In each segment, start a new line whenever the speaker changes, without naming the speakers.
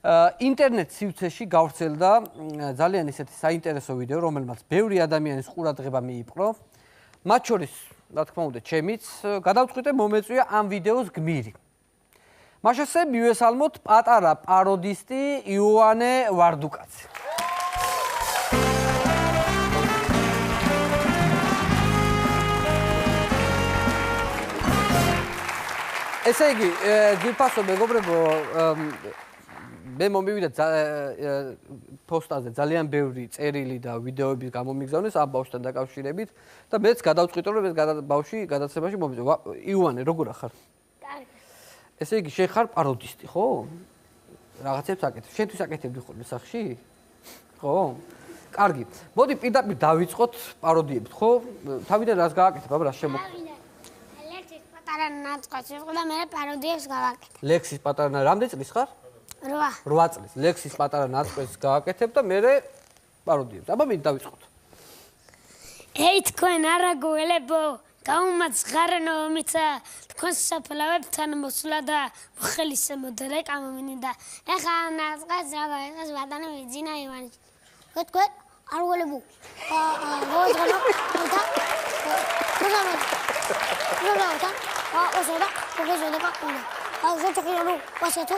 ინტერნეტ სივრცეში გავრცელდა ძალიან ისეთი საინტერესო ვიდეო, რომელმაც ბევრი ადამიანის ყურადღება მიიპყრო. მათ შორის, რა თქმა უნდა, ჩემიც გადავწყვიტე მომეწვია ამ ვიდეოს გმირი. მაშასე მივესალმოთ პატარა პაროდისტი იოანე ვარდუკაცი. ესე იგი, გიფასო მეგობრებო, მე მომივიდა პოსტაზე ძალიან ბევრი წერილი და ვიდეოები გამომიგზავნეს ამ ბავშვთან დაკავშირებით და მეც გადავწყვიტე რომ ეს ბავშვი გადაცემაში მომიწვა. იოანე, როგორ ახარ?
კარგი.
ესე იგი, შენ ხარ პაროდისტი, ხო? რაღაცებს აკეთებ. შენთვის აკეთებდი ხოლმე სახში? ხო? კარგი. მოდი პირდაპირ დავიწყოთ პაროდიებით, ხო? თავიდან რას გააკეთებ, აბა რას შემოგვიყვება?
პატარა ნაწყვეტს ვიყო და მე პაროდიებს გავაკეთე.
ლექსის პატარა რამდენი წლის ხარ?
8.
8 წლის. ლექსის პატარა ნაწყვეტს გააკეთებ და მე პაროდიებს. აბა მე დავიწყოთ.
ეი თქვენ არაგოელებო, გაუმაცხარნო მიცა, თქვენ საფლავებთან მოსვლა და მოხელისმოდ რეკამა მინდა. ეხა ნაწყვეტს რაღაც ვადანი ვიძინა ივანი. თქვენ არაგოელებო. როძღანო Osada, porque soy de Pacuna. Yo te quiero, pues tú.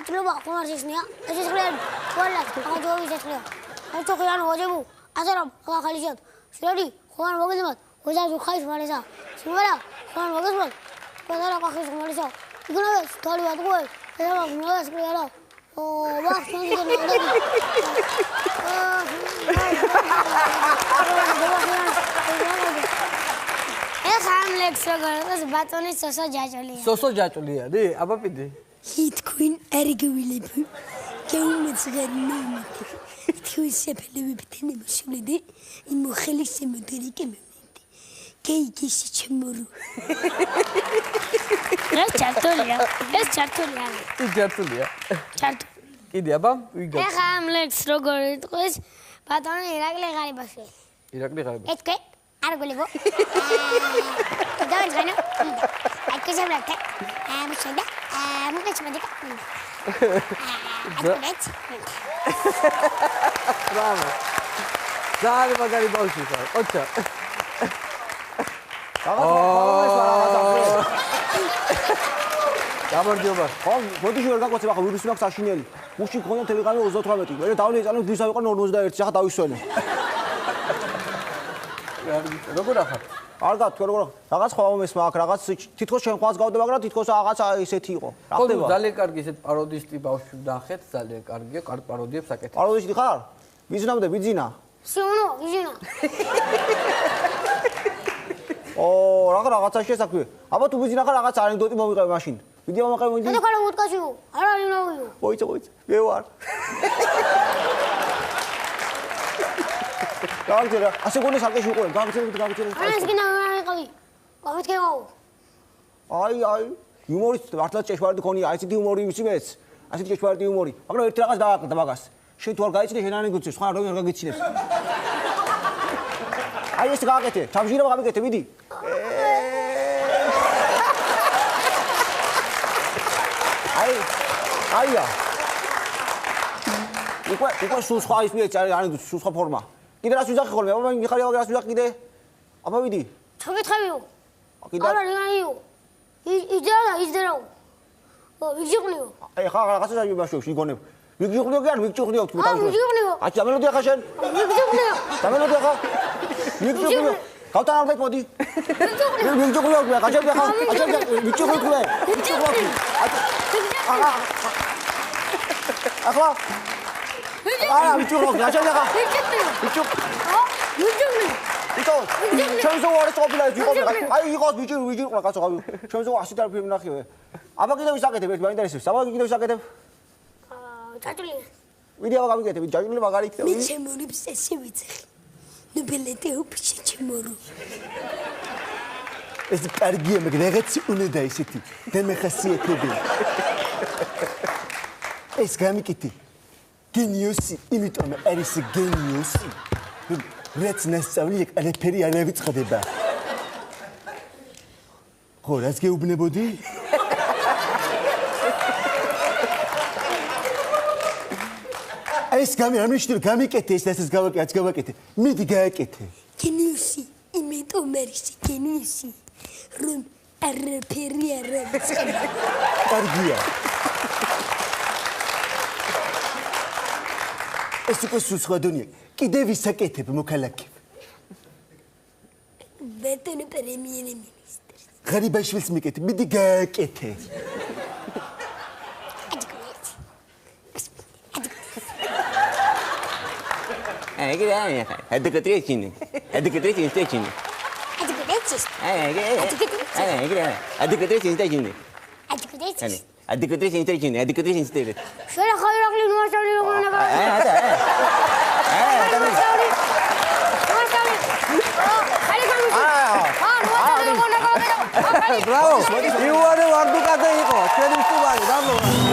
Tú lo vas a comer si no. Eso es real. Hola, ¿cómo te ves? Yo te quiero, oye, bu. Azaram, ¿cómo caliciado? Sirari, Juan Bogosman. Oye, yo caí por esa. Si no era, Juan Bogosman. Pues ahora coges por esa. Y una vez, todo lo que voy. Pero no es real. Oh, vas, no sé qué ბატონის სოსო ჯაჭულია.
სოსო ჯაჭულია, დი? აბა პიდი.
თქვენ არიგვილები. გეუმეცგარნო. თქვენ შეფლებებთან მოსულები, იმ მოხელისმოდ რეკემენდი. კეიკისი ჩემორო. ეს ჩარტულია. ჩარტ.
კიდე აბა, ვიგა.
ეხა ამ ლექს როგორ იტყვის? ბატონი ირაკლი ღარიბაშვილი.
ირაკლი ღარიბაშვილი.
ეთქე არგულიბო. დავიწყე. აკისებრაკე. მუშადა. მოგეჩმადიკა.
ბრავო. ძალიან მაგარი ბავშვი ხარ. ოჩა. გამარჯობა.
ხო, მოდი შევარ გაკვეცებ ახლა ვირუსი მაქვს აშინელი. მუში გქონდა ტელეგრამი 38. მე დავლიე წამო ვირუსი ვიყო 51. ახლა დავისვენე.
როგორ ახარ?
კარგად, თქვენ როგორ? რაღაც ხო მომესმა აქ, რაღაც თითქოს ჩვენ ყვას გავდა, მაგრამ თითქოს რაღაც ისეთი იყო. რა ხდება?
ხო, ძალიან კარგი ესეთ პაროდისტი ბავშვი ნახეთ, ძალიან კარგია, კარგ პაროდიებს აკეთებ.
პაროდისტი ხარ? ვიზინამდე, ვიძინა?
სიუნო, ვიზინა.
რაღაცა შესაქვე. აბა თუ ვიზინა ხარ, რაღაც ანეკდოტი მომიყევი მაშინ. ვიდეო მომიყევი მოიდი.
და ხარ მოდკაშიო. არ არის ნავიო.
მოიცა. მე ვარ. გააგზერა. ასე გონე საკეში უყურე. გააგზერე.
არა ეს გინდა ვიყავი. გავეთქეო.
აი, იუმორისტი მართლა ჭეშმარიტი ქონია. აი ესეთი იუმორი ვისიმეც. ასეთი ჭეშმარიტი იუმორი. მაგრამ ერთ რაღაც დააყდა მაგას. შენ თუ არ გაიცინე, შენ ანეკდოტი, სხვა რომ არ გაგიცინებს. აი ეს გააკეთე. ჩამჟირება გამიკეთე, მიდი. აია. უკვე სულ სხვა ის მიეცა ანეკდოტი, სულ სხვა ფორმა. კიდე რას ვიზახი ხოლმე? აბა მიხარი რას ვიზახი კიდე? აბა ვიდი.
ჩაგეთხევიო.
კიდე.
არა, რიგანიო. იზდერო. ვიგჯიყნიო.
აი ხა რაღაცა დაიბაშოში იგონებ. ვიგჯიყნიო კი არ ვიგჯიყნიო თქვი თავში.
ვიგჯიყნიო.
აი დამელოდი ახლა შენ.
ვიგჯიყნიო.
დამელოდი ახლა. ვიგჯიყნიო. გავტანავდეთ მოდი. ვიგჯიყნიო კი გაჭერდი ახლა. აჭერდი ვიგჯიყნიო თქვი. ვიგჯიყნიო. ახლა არა, ვიჭურო, გაჭერდა ხა. ვიჭურო. ჩემს უარეს ყოფილა ის იყო. აი იყოს ვიჭურო კაცო გავი. ჩემს 100 დარფი ვნახიო. აბა კიდე ვისაკეთებ ერთ მაინტერესებს. აბა კიდე ვისაკეთებ.
ჩაჭული.
ვიდეო გამიგეთებ, ჩაჭული მაგარი იქნება.
მე ჩემორებს ესე ვიცხი. ნებელეთე უფში ჩემორო.
ეს კარგია, მაგრამ რაღაცი უნდა და ისეთი. და მე ხასიათები. ეს გამიკეთი. გენიოსი, იმიტომ არის გენიოსი. რაც ნასწავლი ყველაფერი არ ავიწყდება. ხო, რას გეუბნებოდი? ეს გამიშტილ გამიკეთე ეს ეს გავაკეთე. მიდი გააკეთე.
გენიოსი, იმიტომ მერისი გენიოსი. რომ არაფერი არ არის.
კარგია. ეს უკვე სხვა დონია. კიდე ვისაკეთებ მოქალაქე.
ბეტონი პრემიერ-მინისტრი.
ღარიბაშვილს მიკეთე, მიდი გააკეთე.
Adicatrecine. Adicatrecine stecine. Adicatrecine stecine. Adicatrecine stecine. Adicatrecine stecine.
შენ ახალი რაღლი ნუასტავი როგორ
ბრავო! იუანე ვარდუკაძე იყო, ჩვენი სტუმარი, დამლო.